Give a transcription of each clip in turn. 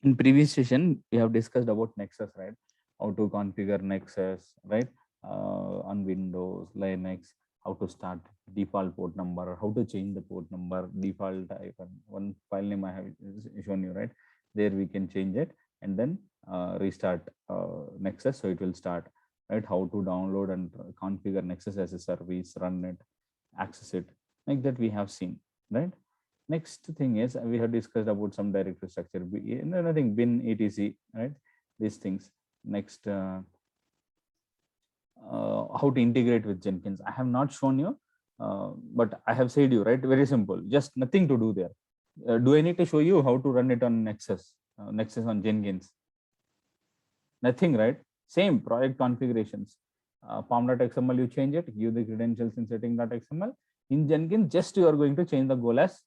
In previous session, we have discussed about Nexus, right? How to configure Nexus, right? On Windows, Linux, how to start default port number, how to change the port number, default type, and one file name I have shown you, right? There we can change it and then restart Nexus, so it will start, right? How to download and configure Nexus as a service, run it, access it, like that we have seen, right? Next thing is we have discussed about some directory structure, nothing, bin, etc, right? These things. Next, how to integrate with Jenkins. I have not shown you, but I have said you, right? Very simple, just nothing to do there. Do I need to show you how to run it on Nexus, Nexus on Jenkins? Nothing, right? Same project configurations. Pom.xml, you change it, give the credentials in setting.xml. In Jenkins, just you are going to change the goal as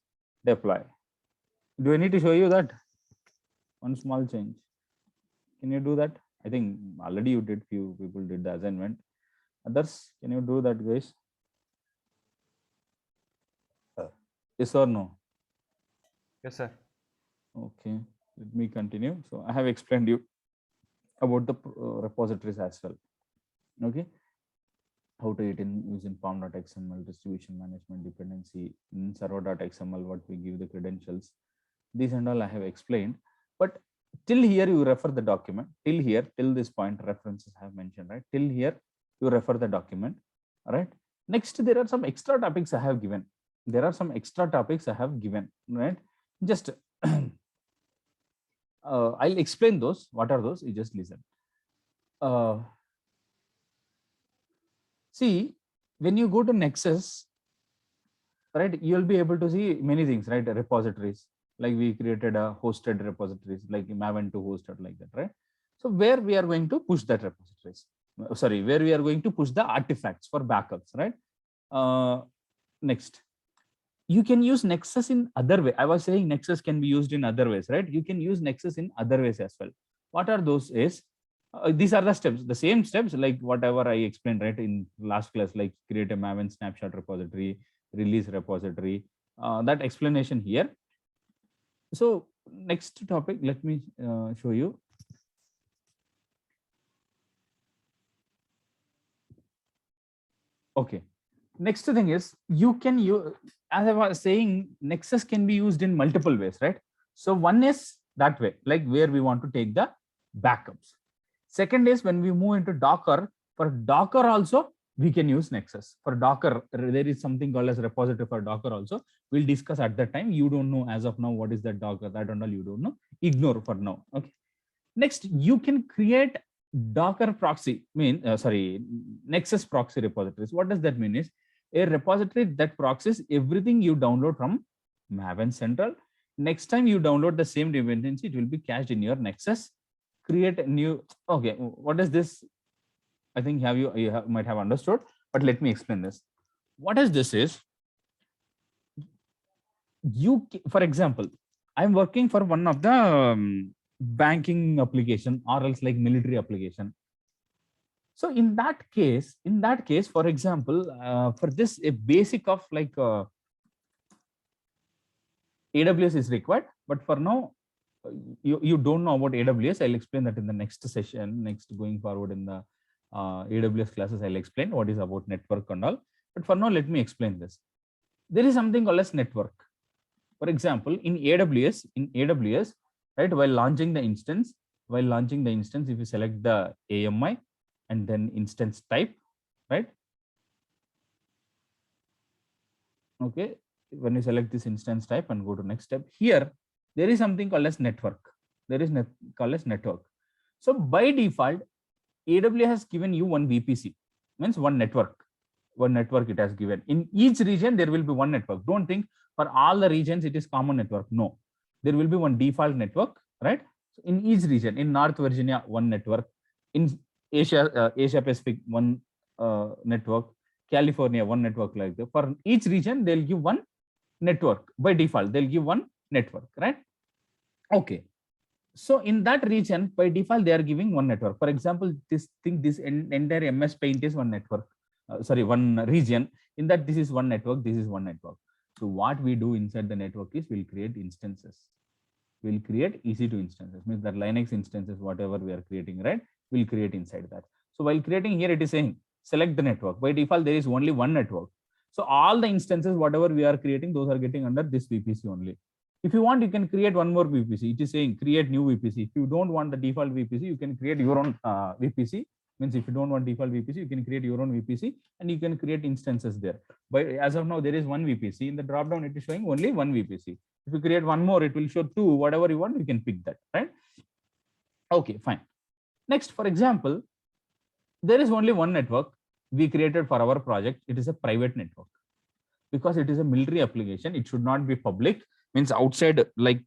deploy. Do I need to show you that? One small change. Can you do that? I think already you did, few people did the assignment. Others, can you do that, guys? Yes or no? Yes, sir. Okay, let me continue. So I have explained you about the repositories as well. Okay, how to it in using pom.xml, distribution management dependency, in server.xml, what we give the credentials. These and all I have explained. But till here you refer the document. Till here, till this point, references I have mentioned, right? Till here you refer the document. All right. Next, there are some extra topics I have given. There are some extra topics I have given, right? Just I'll explain those. What are those? You just listen. See, when you go to Nexus, right, you'll be able to see many things, right? Repositories, like we created a hosted repositories, like Maven to hosted, like that, right? So where we are going to push that repositories, sorry, where we are going to push the artifacts for backups, right? Next, you can use Nexus in other way. I was saying Nexus can be used in other ways, right? You can use Nexus in other ways as well. What are those? Is these are the steps, the same steps like whatever I explained, right, in last class, like create a Maven snapshot repository, release repository, that explanation here. So next topic, let me show you. Okay, next thing is you can use, as I was saying, Nexus can be used in multiple ways, right? So one is that way, like where we want to take the backups. Second is when we move into Docker. For Docker also, we can use Nexus. For Docker, there is something called as repository for Docker also. We'll discuss at that time. You don't know as of now what is that Docker. That and all you don't know. Ignore for now. Okay. Next, you can create Docker proxy, Nexus proxy repositories. What does that mean? Is a repository that proxies everything you download from Maven Central. Next time you download the same dependency, it will be cached in your Nexus. Create a new. Okay, what is this? I think might have understood, but let me explain this. What is this? Is you, for example, I'm working for one of the banking application or else like military application. So in that case, for example, for this a basic of like AWS is required, but for now you don't know about AWS. I'll explain that in the next session. Next, going forward in the AWS classes, I'll explain what is about network and all. But for now, let me explain this. There is something called as network. For example, in AWS, right, while launching the instance, if you select the AMI and then instance type, right? Okay, when you select this instance type and go to next step, here there is something called as network. There is called as network. So by default, AWS has given you one VPC, means one network. One network it has given. In each region, there will be one network. Don't think for all the regions it is common network. No, there will be one default network, right? So in each region, in North Virginia, one network. In Asia Pacific, one network. California, one network, like that. For each region, they'll give one network by default. They'll give one network, right? Okay. So in that region, by default, they are giving one network. For example, this entire MS Paint is one network. One region. In that, this is one network. This is one network. So what we do inside the network is we'll create instances. We'll create EC2 instances, means that Linux instances, whatever we are creating, right? We'll create inside that. So while creating here, it is saying select the network. By default, there is only one network. So all the instances, whatever we are creating, those are getting under this VPC only. If you want, you can create one more VPC. It is saying create new VPC. If you don't want the default VPC, you can create your own VPC. Means if you don't want default VPC, you can create your own VPC and you can create instances there. But as of now, there is one VPC. In the dropdown, it is showing only one VPC. If you create one more, it will show two. Whatever you want, you can pick that, right? Okay, fine. Next, for example, there is only one network we created for our project. It is a private network because it is a military application. It should not be public. Means outside, like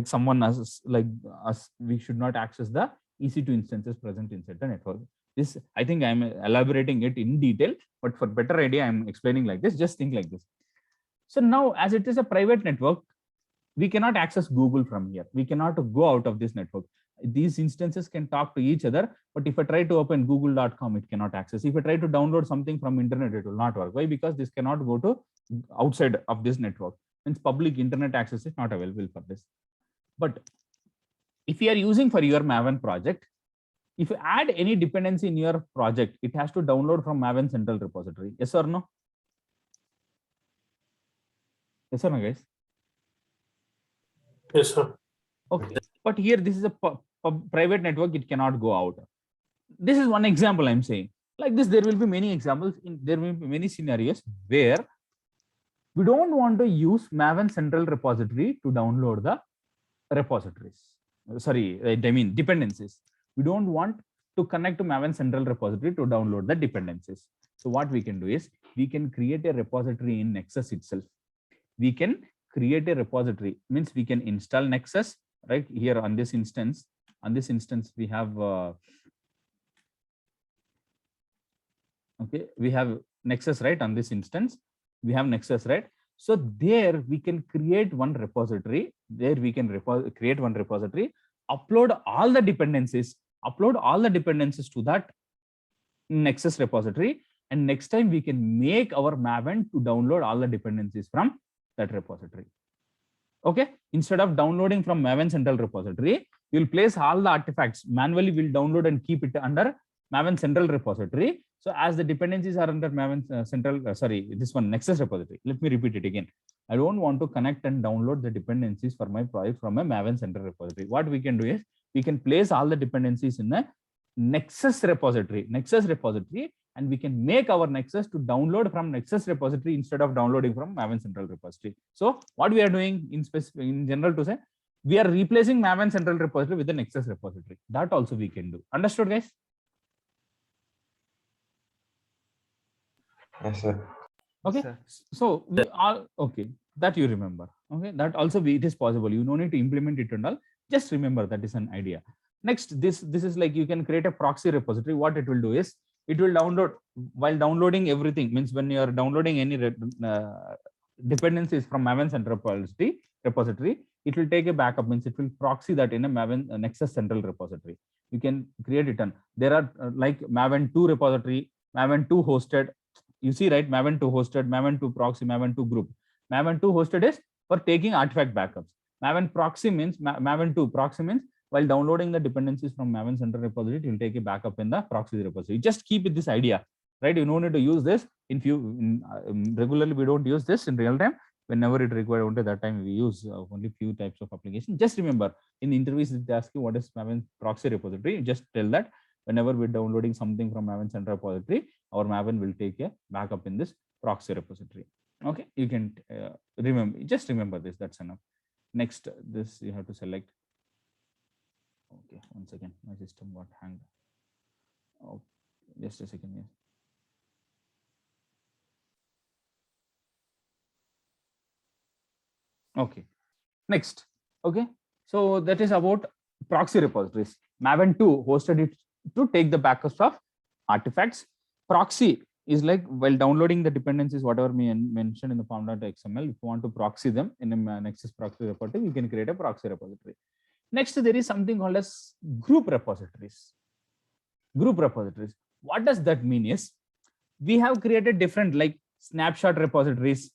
someone as like us, we should not access the EC2 instances present inside the network. This, I think I'm elaborating it in detail, but for better idea, I'm explaining like this. Just think like this. So now, as it is a private network, we cannot access Google from here. We cannot go out of this network. These instances can talk to each other, but if I try to open google.com, it cannot access. If I try to download something from internet, it will not work. Why? Because this cannot go to outside of this network. Means public internet access is not available for this. But if you are using for your Maven project, if you add any dependency in your project, it has to download from Maven central repository. Yes or no? Yes or no, guys? Yes, sir. Okay, but here this is a private network, it cannot go out. This is one example I'm saying. Like this, there will be many examples. There will be many scenarios where we don't want to use Maven central repository to download the repositories. Sorry, I mean dependencies. We don't want to connect to Maven central repository to download the dependencies. So what we can do is we can create a repository in Nexus itself. We can create a repository, means we can install Nexus right here on this instance. On this instance, we have okay, we have Nexus right on this instance. We have Nexus, right? So there we can create one repository. There we can create one repository, upload all the dependencies to that Nexus repository. And next time we can make our Maven to download all the dependencies from that repository. Okay, instead of downloading from Maven central repository, we will place all the artifacts manually. We'll download and keep it under Maven central repository. So as the dependencies are under Maven central, this one Nexus repository. Let me repeat it again. I don't want to connect and download the dependencies for my project from a Maven central repository. What we can do is we can place all the dependencies in a Nexus repository, and we can make our Nexus to download from Nexus repository instead of downloading from Maven central repository. So what we are doing in general to say, we are replacing Maven central repository with the Nexus repository. That also we can do. Understood, guys? Yes, sir. Okay, Sir. so we all okay, that you remember. Okay, that also it is possible. You don't need to implement it and all. Just remember that is an idea. Next, this is like you can create a proxy repository. What it will do is it will download, while downloading everything, means when you are downloading any dependencies from Maven central repository, it will take a backup, means it will proxy that in a Maven Nexus central repository. You can create it, and there are like Maven 2 repository, Maven 2 hosted. You see, right? Maven 2 hosted, Maven 2 proxy, Maven 2 group. Maven 2 hosted is for taking artifact backups. Maven proxy means Maven 2 proxy means while downloading the dependencies from Maven central repository, it will take a backup in the proxy repository. Just keep with this idea, right? You don't need to use this regularly. We don't use this in real time. Whenever it required, only that time we use only few types of application. Just remember, in the interviews, they ask you what is Maven proxy repository. Just tell that whenever we're downloading something from Maven central repository, our Maven will take a backup in this proxy repository. Okay, you can just remember this. That's enough. Next, this you have to select. Okay, one second, my system got hanged. Oh, just a second here. Okay, next. Okay, so that is about proxy repositories. Maven 2 hosted it to take the backups of artifacts. Proxy is like while downloading the dependencies, whatever we mentioned in the pom.xml, if you want to proxy them in a Nexus proxy repository, you can create a proxy repository. Next, there is something called as group repositories. Group repositories. What does that mean is we have created different like snapshot repositories,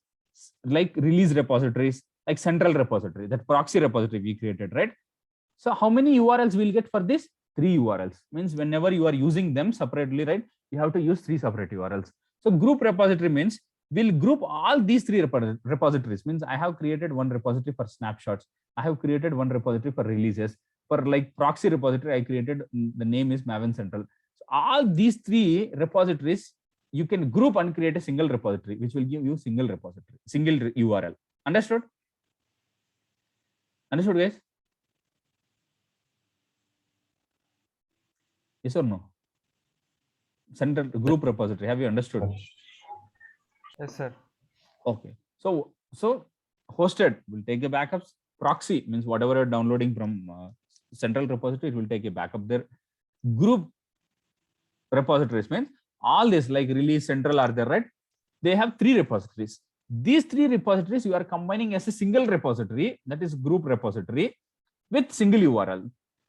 like release repositories, like central repository, that proxy repository we created, right? So how many URLs we'll get for this? 3 URLs. Means whenever you are using them separately, right, you have to use 3 separate URLs. So group repository means we'll group all these 3 repositories. Means I have created one repository for snapshots. I have created one repository for releases. For like proxy repository, I created, the name is Maven Central. So all these 3 repositories you can group and create a single repository, which will give you single repository, single URL. Understood? Understood, guys? Yes or no? Central group repository. Have you understood? Yes, sir. Okay. So hosted will take the backups. Proxy means whatever you're downloading from central repository, it will take a backup there. Group repositories means all this like release central are there, right? They have 3 repositories. These 3 repositories you are combining as a single repository, that is group repository, with single URL,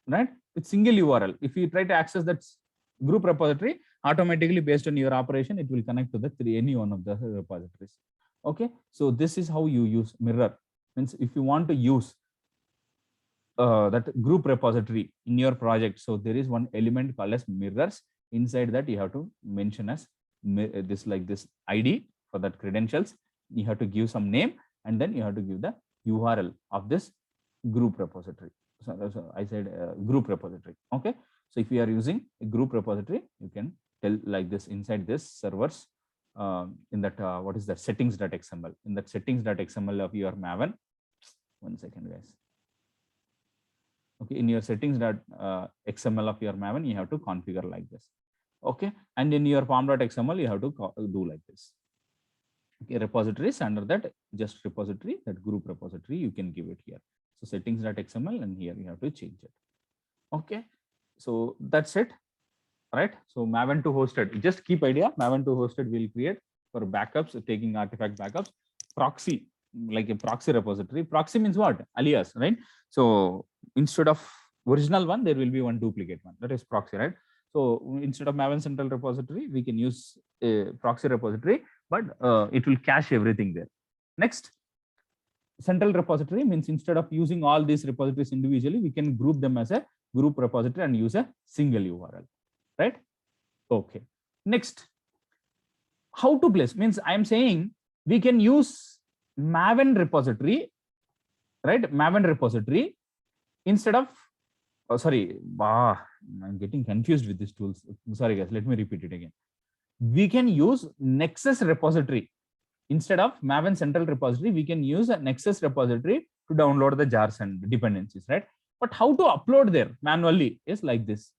right? With single URL. If you try to access that group repository, automatically based on your operation, it will connect to the any one of the repositories. Okay, so this is how you use mirror. Means if you want to use that group repository in your project, so there is one element called as mirrors. Inside that you have to mention as this, like this ID for that credentials. You have to give some name, and then you have to give the URL of this group repository. So I said group repository. Okay, so if you are using a group repository, you can tell like this inside this servers, in that what is that settings.xml. In that settings.xml of your Maven, 1 second, guys. Okay, in your settings.xml of your Maven, you have to configure like this. Okay, and in your pom.xml, you have to do like this. Okay, repositories, under that just repository, that group repository, you can give it here. So settings.xml, and here you have to change it. Okay, so that's it, right? So Maven to hosted, just keep idea, Maven to hosted will create for backups, taking artifact backups. Proxy, like a proxy repository. Proxy means what? Alias, right? So instead of original one, there will be one duplicate one, that is proxy, right? So instead of Maven Central repository, we can use a proxy repository, but it will cache everything there. Next, central repository means instead of using all these repositories individually, we can group them as a group repository and use a single URL, right? Okay. Next, how to place means I am saying we can use Maven repository, right? Maven repository instead of, oh, sorry, I'm getting confused with these tools. Sorry, guys, let me repeat it again. We can use Nexus repository instead of Maven Central repository. We can use a Nexus repository to download the jars and dependencies, right? But how to upload there manually is like this.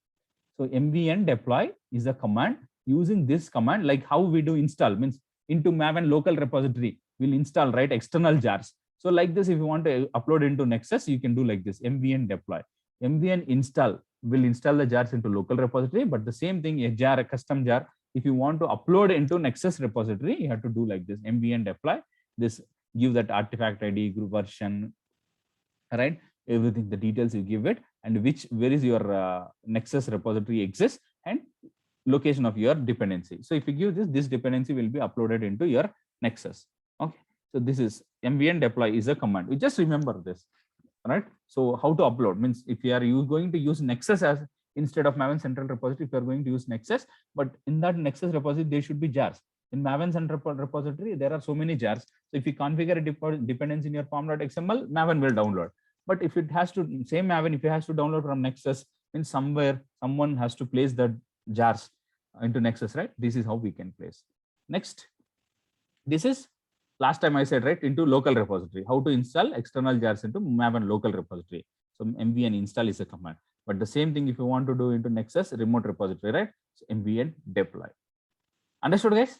So mvn deploy is a command. Using this command, like how we do install, means into Maven local repository, we'll install, right, external jars. So like this, if you want to upload into Nexus, you can do like this, mvn deploy. Mvn install will install the jars into local repository, but the same thing, a jar, a custom jar, if you want to upload into Nexus repository, you have to do like this, mvn deploy. This give that artifact ID, group version, right? Everything, the details you give it, and where is your Nexus repository exists, and location of your dependency. So if you give this dependency will be uploaded into your Nexus. Okay, so this is mvn deploy is a command. You just remember this, right? So how to upload means if you are going to use Nexus as instead of Maven Central repository, if you are going to use Nexus, but in that Nexus repository there should be jars. In Maven Central repository there are so many jars. So if you configure a dependency in your pom.xml, Maven will download. But if it has to, same Maven, if it has to download from Nexus, then somewhere someone has to place the jars into Nexus, right? This is how we can place. Next, this is last time I said, right, into local repository, how to install external jars into Maven local repository. So mvn install is a command, but the same thing if you want to do into Nexus remote repository, right? So mvn deploy. Understood, guys?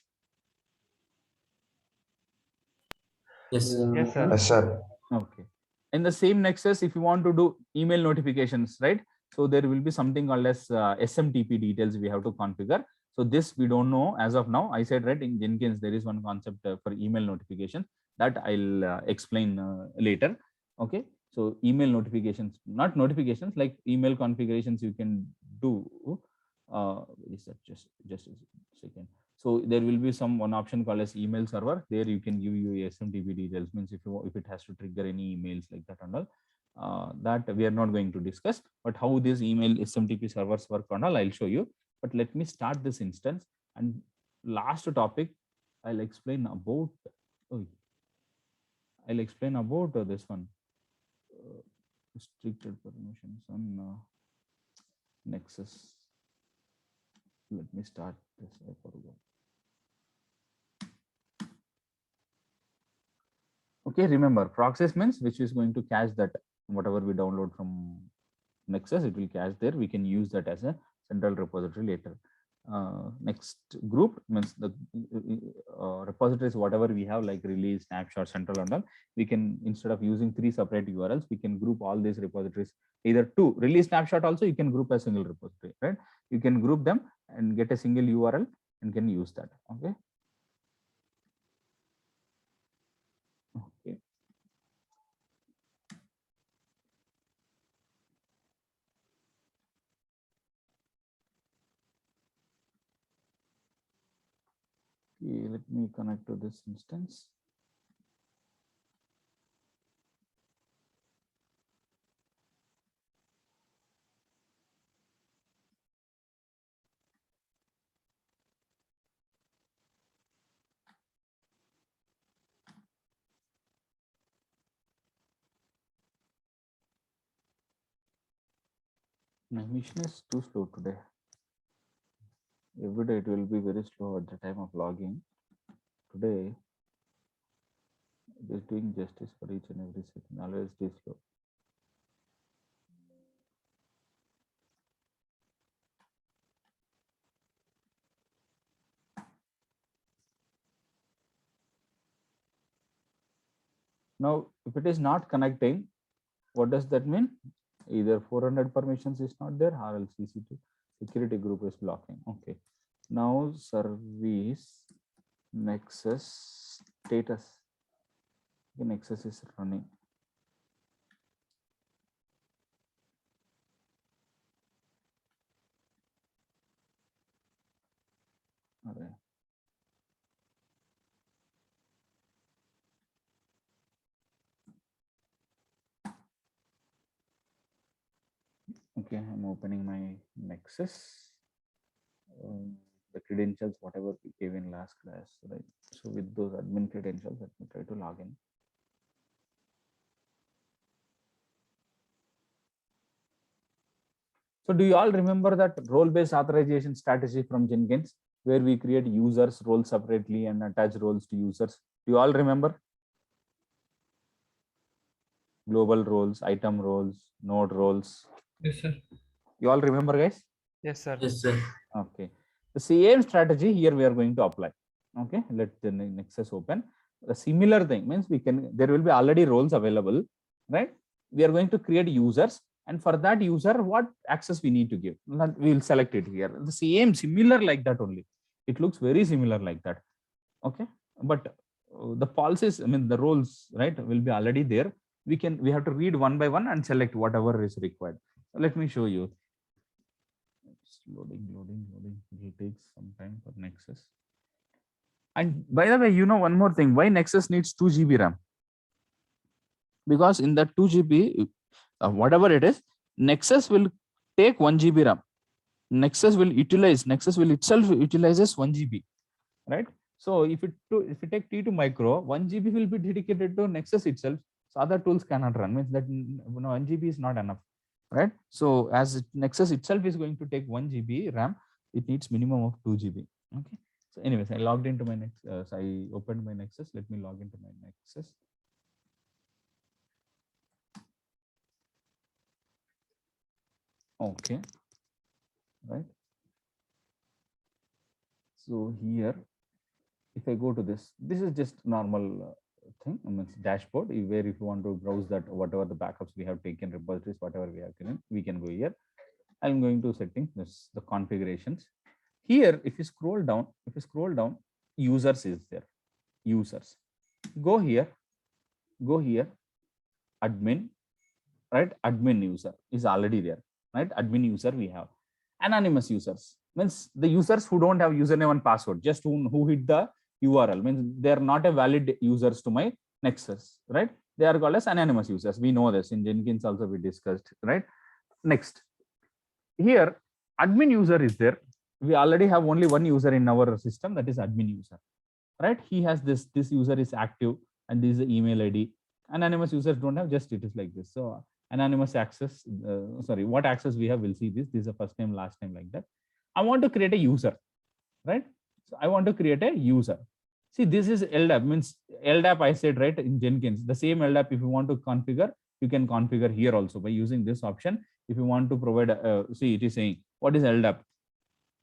Yes. Yes, sir. Yes, sir. Okay. In the same Nexus, if you want to do email notifications, right? So there will be something called as SMTP details we have to configure. So this we don't know as of now. I said, right, in Jenkins, there is one concept for email notification that I'll explain later. Okay. So email notifications, not notifications, like email configurations you can do. Is that just a second. So there will be one option called as email server. There you can give your SMTP details, means if it has to trigger any emails like that and all. That we are not going to discuss, but how these email SMTP servers work and all, I'll show you. But let me start this instance, and last topic I'll explain about. I'll explain about this one, restricted permissions on Nexus. Let me start this. I forgot. Okay, remember proxies means which is going to cache that whatever we download from Nexus, it will cache there. We can use that as a central repository later. Next group means the repositories, whatever we have like release, snapshot, central and all, we can, instead of using 3 separate URLs, we can group all these repositories, either 2 release snapshot also you can group a single repository, right? You can group them and get a single URL and can use that. Okay. Okay. Okay, let me connect to this instance. My mission is too slow today. Every day it will be very slow at the time of logging. Today it is doing justice for each and every second. Always it is slow. Now, if it is not connecting, what does that mean? Either 400 permissions is not there, or else EC2 security group is blocking. Okay. Now service Nexus status. The Nexus is running. All right. Okay, I'm opening my Nexus. The credentials, whatever we gave in last class, right? So with those admin credentials, let me try to log in. So do you all remember that role-based authorization strategy from Jenkins, where we create users roles separately and attach roles to users? Do you all remember? Global roles, item roles, node roles. Yes, sir. You all remember, guys? Yes, sir. Yes, sir. Okay. The same strategy here we are going to apply. Okay. Let the Nexus open. The similar thing means there will be already roles available, right? We are going to create users, and for that user, what access we need to give. We will select it here. The same, similar like that only. It looks very similar like that. Okay. But the policies, I mean, the roles, right, will be already there. We have to read one by one and select whatever is required. So let me show you. It's loading. It will take some time for Nexus. And by the way, you know one more thing, why Nexus needs 2 GB RAM? Because in that 2 GB, whatever it is, Nexus will take 1 GB RAM. Nexus will itself utilizes 1 GB, right? So if you take T2 Micro, 1 GB will be dedicated to Nexus itself. So other tools cannot run. Means that 1 GB is not enough, right? So as Nexus itself is going to take 1 GB RAM, it needs minimum of 2 GB. Okay. So anyways, I logged into my Nexus. So I opened my Nexus. Let me log into my Nexus. Okay. Right. So here, if I go to this is just normal thing, I mean, dashboard, where if you want to browse that whatever the backups we have taken, repositories, whatever we have taken, we can go here. I'm going to settings, this the configurations. Here, if you scroll down, users is there. Users. Go here, admin, right? Admin user is already there, right? Admin user we have. Anonymous users. Means the users who don't have username and password, just who hit the URL, means they are not a valid users to my Nexus, right? They are called as anonymous users. We know this in Jenkins also we discussed, right? Next, here admin user is there. We already have only one user in our system, that is admin user, right? He has this user is active and this is the email ID. Anonymous users don't have, just it is like this. So anonymous access, sorry, what access we have, we'll see this. This is the first name, last name, like that. I want to create a user, right? So I want to create a user. See, this is LDAP, means LDAP I said, right, in Jenkins. The same LDAP, if you want to configure, you can configure here also by using this option. If you want to provide, see, it is saying, what is LDAP?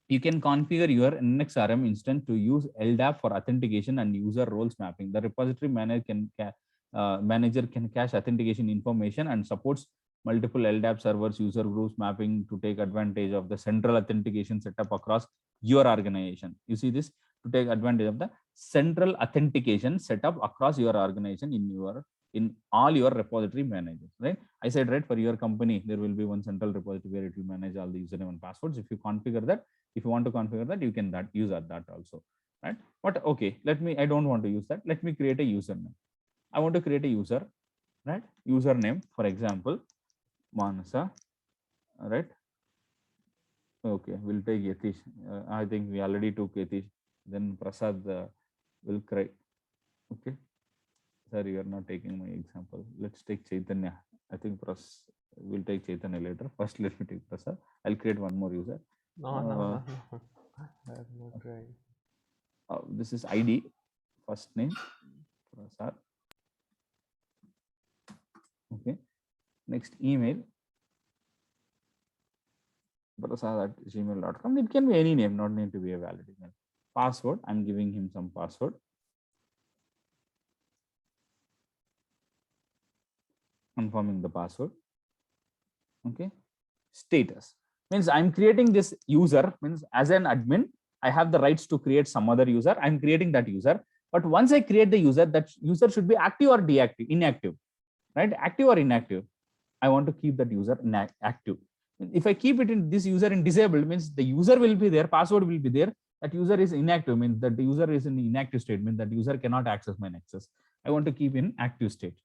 You can configure your NXRM instance to use LDAP for authentication and user roles mapping. The repository manager can cache authentication information and supports multiple LDAP servers, user groups mapping to take advantage of the central authentication setup across your organization. You see this, to take advantage of the central authentication setup across your organization in all your repository managers, right? I said, right, for your company, there will be one central repository where it will manage all the username and passwords. If you configure that, if you want to configure that, you can use that also, right? But okay, I don't want to use that. Let me create a username. I want to create a user, right? Username, for example, Manasa, right? Okay, we'll take Yatish. I think we already took Yatish. Then Prasad will cry. Okay. Sorry, you are not taking my example. Let's take Chaitanya. I think we'll take Chaitanya later. First, let me take Prasad. I'll create one more user. No. I have no try. This is ID, first name, Prasad. Okay. Next, email, prasad@gmail.com. It can be any name, not need to be a valid email. Password, I'm giving him some password. Confirming the password. Okay. Status means I'm creating this user, means as an admin, I have the rights to create some other user. I'm creating that user. But once I create the user, that user should be active or deactive, inactive, right? Active or inactive. I want to keep that user active. If I keep it in this user in disabled, means the user will be there, password will be there. That user is inactive, means that the user is in the inactive state, means that user cannot access my Nexus. I want to keep in active state.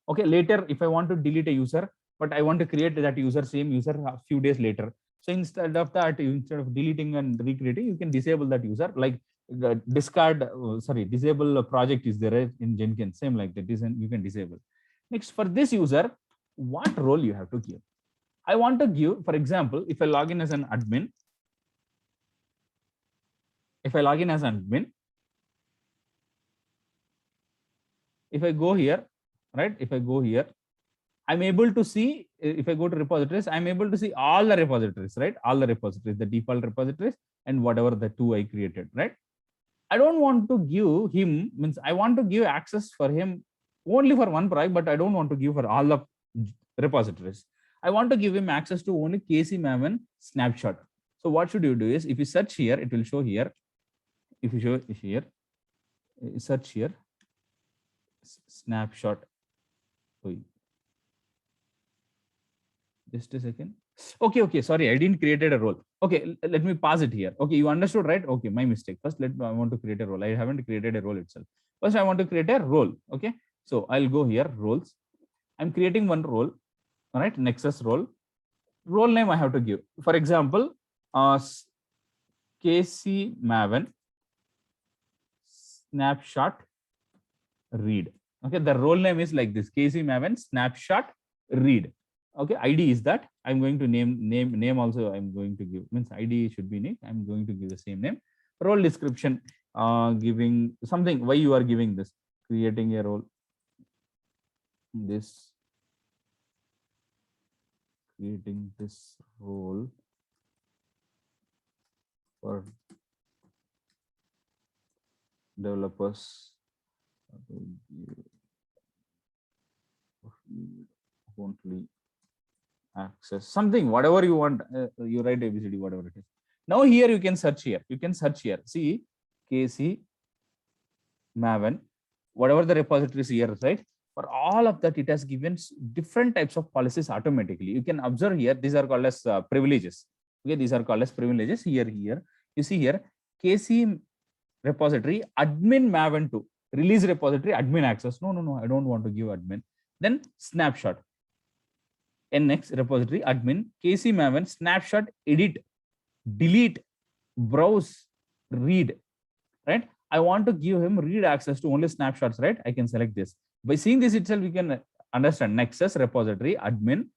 Okay, later, if I want to delete a user, but I want to create that user, same user a few days later. So instead of that, instead of deleting and recreating, you can disable that user, like the disable project is there in Jenkins, same like that, you can disable. Next, for this user, what role you have to give? I want to give, for example, if I log in as an admin, if I go here, right? If I go here, I'm able to see, if I go to repositories, I'm able to see all the repositories, right? All the repositories, the default repositories and whatever the two I created, right? I don't want to give him, means I want to give access for him only for one project, but I don't want to give for all the repositories. I want to give him access to only KC Maven snapshot. So what should you do is, if you search here, it will show here. If you show here, search here, snapshot. Just a second. Okay. Sorry, I didn't created a role. Okay, let me pause it here. Okay, you understood, right? Okay, my mistake. First, I want to create a role. I haven't created a role itself. First, I want to create a role. Okay, so I'll go here, roles. I'm creating one role. All right, Nexus role. Role name I have to give. For example, KC Maven snapshot read. Okay, the role name is like this: KC Maven snapshot read. Okay, ID is that. I'm going to name also. I'm going to give, means ID should be Nick. I'm going to give the same name. Role description, giving something. Why you are giving this? Creating a role. Creating this role for developers only access something, whatever you want. You write ABCD, whatever it is. Now here you can search here. See KC Maven, whatever the repositories here, right? For all of that, it has given different types of policies automatically. You can observe here, these are called as privileges. Okay, these are called as privileges. Here you see here KC repository admin maven2 release repository admin access. No, I don't want to give admin. Then snapshot nx repository admin KC maven snapshot edit delete browse read, right? I want to give him read access to only snapshots, right? I can select this. By seeing this itself, we can understand nexus repository admin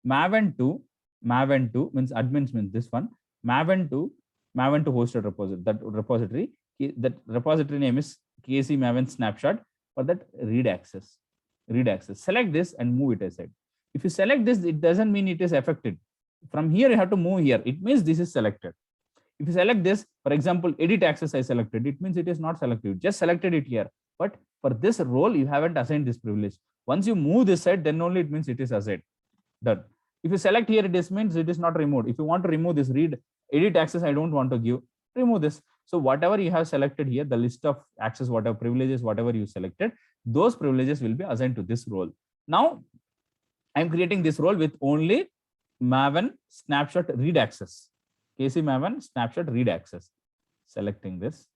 maven2 means admins means this one maven2 hosted repository. That repository name is KC maven snapshot. For that read access select this and move it aside. If you select this, it doesn't mean it is affected. From here you have to move here, it means this is selected. If you select this, for example, edit access I selected, it means it is not selected. Just selected it here. But for this role, you haven't assigned this privilege. Once you move this side, then only it means it is assigned. Done. If you select here, it means it is not removed. If you want to remove this read edit access, I don't want to give, remove this. So whatever you have selected here, the list of access, whatever privileges, whatever you selected, those privileges will be assigned to this role. Now, I'm creating this role with only maven snapshot read access. KC maven snapshot read access. Selecting this.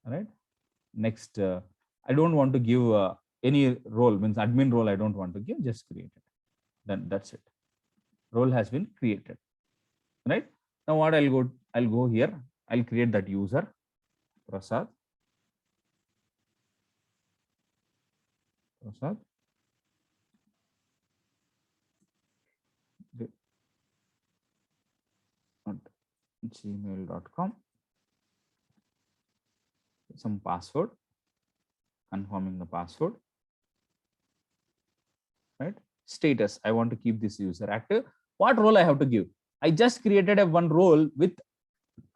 All right. Next, I don't want to give any role, means admin role I don't want to give, just create it. Then that's it. Role has been created. Right. Now what I'll go here. I'll create that user, Prasad. gmail.com. Some password, confirming the password, right? Status, I want to keep this user active. What role I have to give? I just created a one role with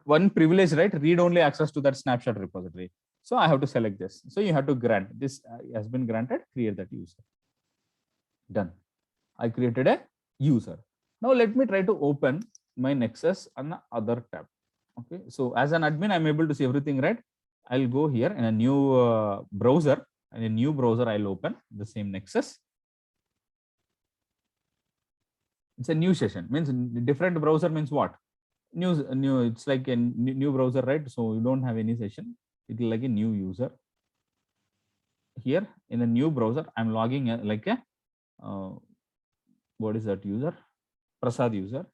one privilege, right? Read only access to that snapshot repository. So I have to select this. So you have to grant this has been granted, create that user. Done. I created a user. Now let me try to open my Nexus on the other tab. Okay, so as an admin, I'm able to see everything, right? I'll go here in a new browser. In a new browser, I'll open the same Nexus. It's a new session. Means different browser means what? New. It's like a new browser, right? So you don't have any session. It is like a new user. Here in the new browser, I'm logging like a what is that user? Prasad user.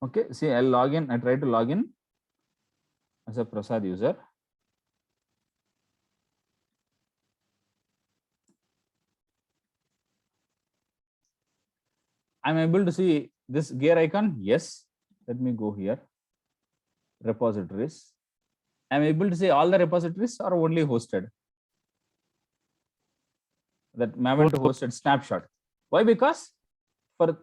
Okay, see, I'll log in. I try to log in as a Prasad user. I'm able to see this gear icon. Yes, let me go here. Repositories. I'm able to see all the repositories are only hosted. That maven to hosted snapshot. Why? Because for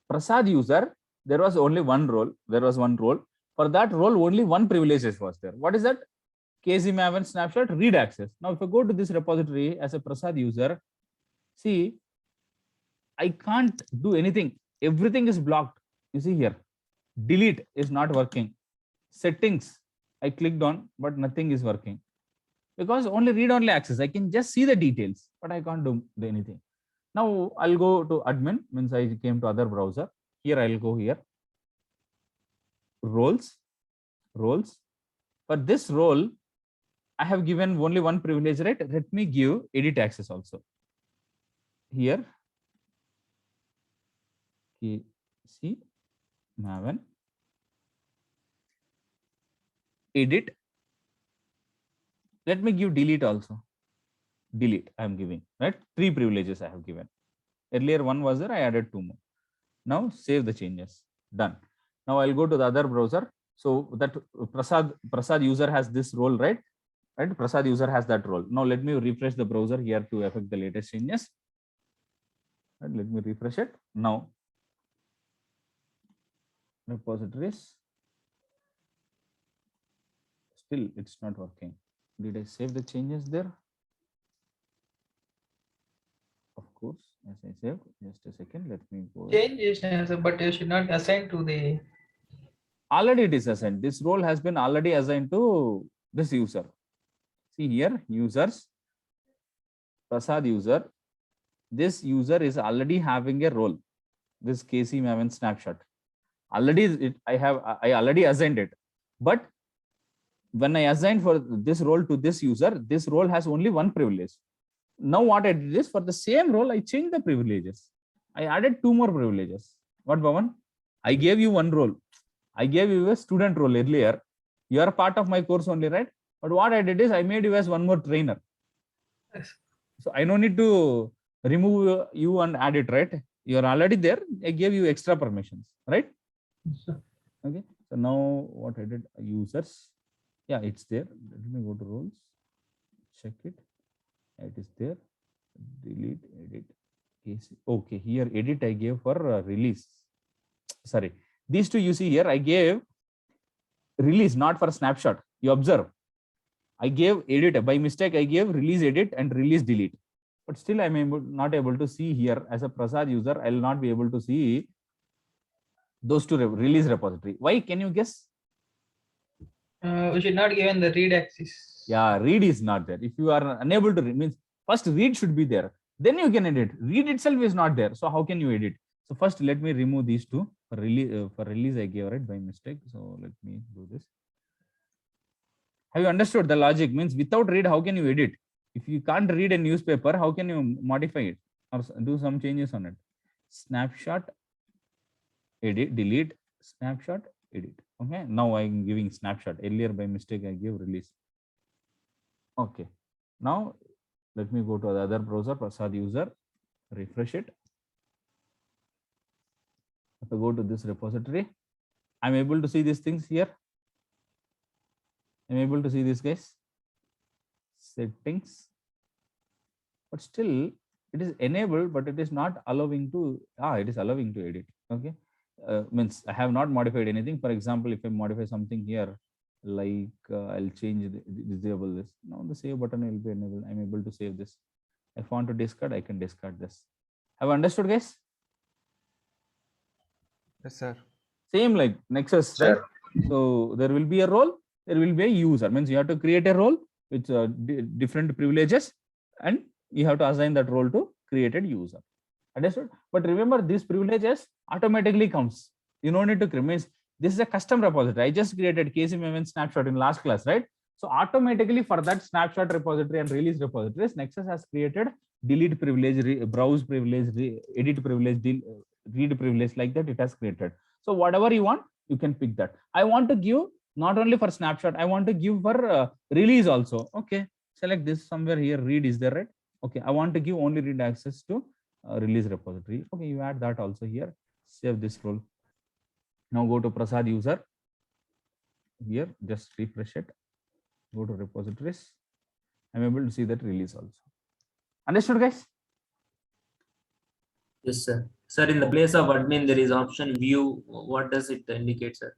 Prasad user, there was only one role. There was one role. For that role, only one privilege was there. What is that? KC maven snapshot read access. Now, if I go to this repository as a Prasad user, see, I can't do anything. Everything is blocked. You see here, delete is not working. Settings, I clicked on, but nothing is working. Because only read only access. I can just see the details, but I can't do anything. Now I'll go to admin, means I came to other browser. Here I'll go here. Roles. For this role, I have given only one privilege, right? Let me give edit access also. Here, KC maven edit. Let me give delete also. Delete I am giving, right? 3 privileges I have given. Earlier one was there, I added 2 more. Now save the changes. Done. Now I'll go to the other browser. So that Prasad user has this role, right? Right? Prasad user has that role. Now let me refresh the browser here to affect the latest changes. Right? Let me refresh it. Now repositories. Still it's not working. Did I save the changes there? Of course as I saved. Just a second. Let me go. Change is but you should not assign to the. Already it is assigned. This role has been already assigned to this user. See here, users, Prasad user. This user is already having a role. This KC Maven snapshot. Already I already assigned it. But when I assigned for this role to this user, this role has only one privilege. Now what I did is for the same role, I changed the privileges. I added 2 more privileges. What, Bhavan? I gave you one role. I gave you a student role earlier. You are part of my course only, right? But what I did is I made you as one more trainer. Yes. So I don't need to remove you and add it, right? You are already there. I gave you extra permissions, right? Okay. So now what I did, users. Yeah, it's there. Let me go to roles. Check it. It is there. Delete, edit. Okay, here edit I gave for release. Sorry. These two you see here, I gave release, not for snapshot. You observe. I gave edit. By mistake, I gave release edit and release delete. But still, I'm not able to see here as a Prasad user. I'll not be able to see those two release repository. Why? Can you guess? We should not given the read access. Yeah, read is not there. If you are unable to read, means first read should be there. Then you can edit. Read itself is not there. So how can you edit? So first, let me remove these two. For release, I gave it by mistake. So let me do this. Have you understood the logic? Means without read, how can you edit? If you can't read a newspaper, how can you modify it or do some changes on it? Snapshot, edit, delete, snapshot, edit. Okay. Now I'm giving snapshot. Earlier by mistake, I gave release. Okay. Now let me go to the other browser, Prasad user, refresh it. If I go to this repository, I'm able to see these things here. I'm able to see this, guys. Settings. But still, it is enabled, but it is not allowing to. It is allowing to edit. Okay. Means I have not modified anything. For example, if I modify something here, like I'll change disable this. Now the save button will be enabled. I'm able to save this. If I want to discard, I can discard this. Have you understood, guys? Yes, sir. Same like Nexus, right? So there will be a role, there will be a user. Means you have to create a role with different privileges, and you have to assign that role to created user. Understood? But remember, these privileges automatically comes. You don't need to create. Means this is a custom repository. I just created KC Maven snapshot in last class, right? So automatically for that snapshot repository and release repositories, Nexus has created delete privilege, browse privilege, edit privilege, read privilege, like that it has created. So whatever you want, you can pick that. I want to give not only for snapshot, I want to give for release also. Okay, select this somewhere here, read is there, right? Okay, I want to give only read access to release repository. Okay, you add that also here, save this role. Now go to Prasad user. Here, just refresh it. Go to repositories. I'm able to see that release also. Understood, guys? Yes, sir. Sir, in the place of admin, there is option view. What does it indicate, sir?